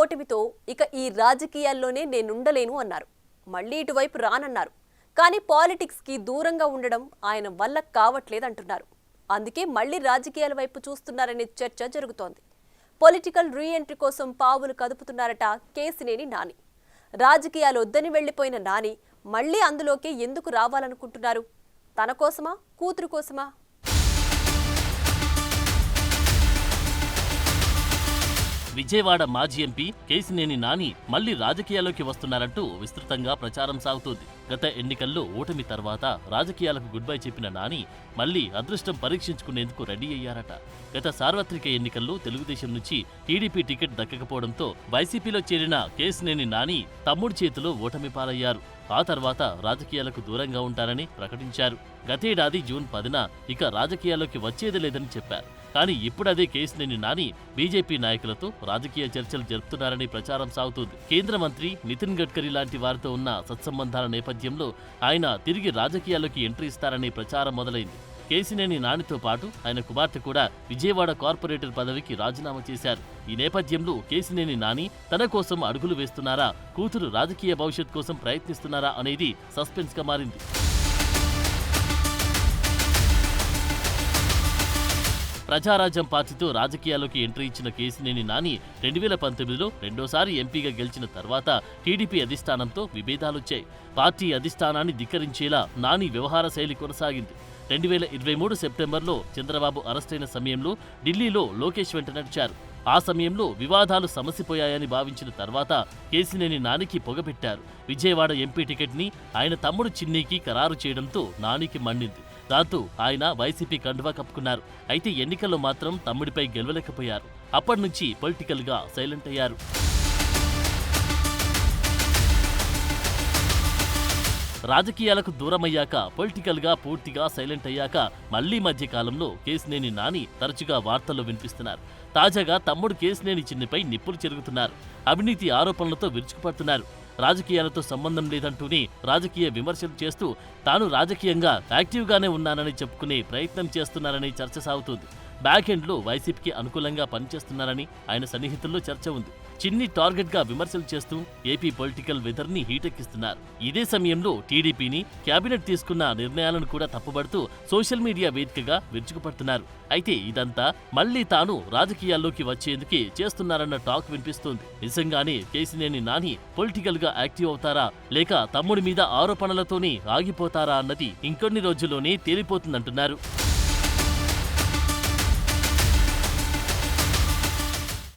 ఓటమితో ఇక ఈ రాజకీయాల్లోనే నేనుండలేను అన్నారు. మళ్లీ ఇటువైపు రానన్నారు. కానీ పాలిటిక్స్కి దూరంగా ఉండడం ఆయన వల్ల కావట్లేదంటున్నారు. అందుకే మళ్లీ రాజకీయాల వైపు చూస్తున్నారనే చర్చ జరుగుతోంది. పొలిటికల్ రీఎంట్రీ కోసం పావులు కదుపుతున్నారట కేసినేని నాని. రాజకీయాలు వద్దని వెళ్లిపోయిన నాని మళ్లీ అందులోకే ఎందుకు రావాలనుకుంటున్నారు? తన కోసమా, కూతురు కోసమా? విజయవాడ మాజీ ఎంపీ కేసినేని నాని మళ్లీ రాజకీయాల్లోకి వస్తున్నారంటూ విస్తృతంగా ప్రచారం సాగుతోంది. గత ఎన్నికల్లో ఓటమి తర్వాత రాజకీయాలకు గుడ్ బై చెప్పిన నాని మళ్లీ అదృష్టం పరీక్షించుకునేందుకు రెడీ అయ్యారట. గత సార్వత్రిక ఎన్నికల్లో తెలుగుదేశం నుంచి టీడీపీ టికెట్ దక్కకపోవడంతో వైసీపీలో చేరిన కేసినేని నాని తమ్ముడి చేతిలో ఓటమి పాలయ్యారు. ఆ తర్వాత రాజకీయాలకు దూరంగా ఉంటారని ప్రకటించారు. గతేడాది జూన్ 10న ఇక రాజకీయాల్లోకి వచ్చేది లేదని చెప్పారు. కానీ ఇప్పుడదే కేసినేని నాని బీజేపీ నాయకులతో రాజకీయ చర్చలు జరుపుతున్నారని ప్రచారం సాగుతోంది. కేంద్ర మంత్రి నితిన్ గడ్కరీ లాంటి వారితో ఉన్న సత్సంబంధాల నేపథ్యంలో ఆయన తిరిగి రాజకీయాల్లోకి ఎంట్రీ ఇస్తారనే ప్రచారం మొదలైంది. కేసినేని నానితో పాటు ఆయన కుమార్తె కూడా విజయవాడ కార్పొరేటర్ పదవికి రాజీనామా చేశారు. ఈ నేపథ్యంలో కేసినేని నాని తన కోసం అడుగులు వేస్తున్నారా, కూతురు రాజకీయ భవిష్యత్ కోసం ప్రయత్నిస్తున్నారా అనేది సస్పెన్స్ గా మారింది. ప్రజారాజ్యం పార్టీతో రాజకీయాల్లోకి ఎంట్రీ ఇచ్చిన కేసినేని నాని 2019లో రెండోసారి ఎంపీగా గెలిచిన తర్వాత టీడీపీ అధిష్టానంతో విభేదాలొచ్చాయి. పార్టీ అధిష్టానాన్ని ధిక్కరించేలా నాని వ్యవహార శైలి కొనసాగింది. 2023 సెప్టెంబర్లో చంద్రబాబు అరెస్టైన సమయంలో ఢిల్లీలో లోకేష్ వెంట నడిచారు. ఆ సమయంలో వివాదాలు సమసిపోయాయని భావించిన తర్వాత కేసినేని నానికి పొగపెట్టారు. విజయవాడ ఎంపీ టికెట్ని ఆయన తమ్ముడు చిన్నీకి ఖరారు చేయడంతో నానికి మండింది. దాంతో ఆయన వైసీపీ కండువా కప్పుకున్నారు. అయితే ఎన్నికల్లో మాత్రం తమ్ముడిపై గెలవలేకపోయారు. అప్పటినుంచి పొలిటికల్ గా సైలెంట్ అయ్యారు. రాజకీయాలకు దూరమయ్యాక పొలిటికల్ గా పూర్తిగా సైలెంట్ అయ్యాక మళ్లీ మధ్యకాలంలో కేసినేని నాని తరచుగా వార్తల్లో వినిపిస్తున్నారు. తాజాగా తమ్ముడు కేసినేని చిన్నిపై నిప్పులు చెరుగుతున్నారు. అవినీతి ఆరోపణలతో విరుచుకుపడుతున్నారు. రాజకీయాలతో సంబంధం లేదంటూనే రాజకీయ విమర్శలు చేస్తూ తాను రాజకీయంగా యాక్టివ్గానే ఉన్నానని చెప్పుకునే ప్రయత్నం చేస్తున్నారని చర్చ సాగుతోంది. బ్యాక్ ఎండ్లో వైసీపీకి అనుకూలంగా పనిచేస్తున్నారని ఆయన సన్నిహితుల్లో చర్చ ఉంది. చిన్ని టార్గెట్ గా విమర్శలు చేస్తూ ఏపీ పొలిటికల్ వెదర్ ని హీటెక్కిస్తున్నారు. ఇదే సమయంలో టీడీపీని కేబినెట్ తీసుకున్న నిర్ణయాలను కూడా తప్పుబడుతూ సోషల్ మీడియా వేదికగా విరుచుకుపడుతున్నారు. అయితే ఇదంతా మళ్లీ తాను రాజకీయాల్లోకి వచ్చేందుకే చేస్తున్నారన్న టాక్ వినిపిస్తోంది. నిజంగానే కేసినేని నాని పొలిటికల్ గా యాక్టివ్ అవుతారా, లేక తమ్ముడి మీద ఆరోపణలతోనే ఆగిపోతారా అన్నది ఇంకొన్ని రోజుల్లోనే తేలిపోతుందంటున్నారు.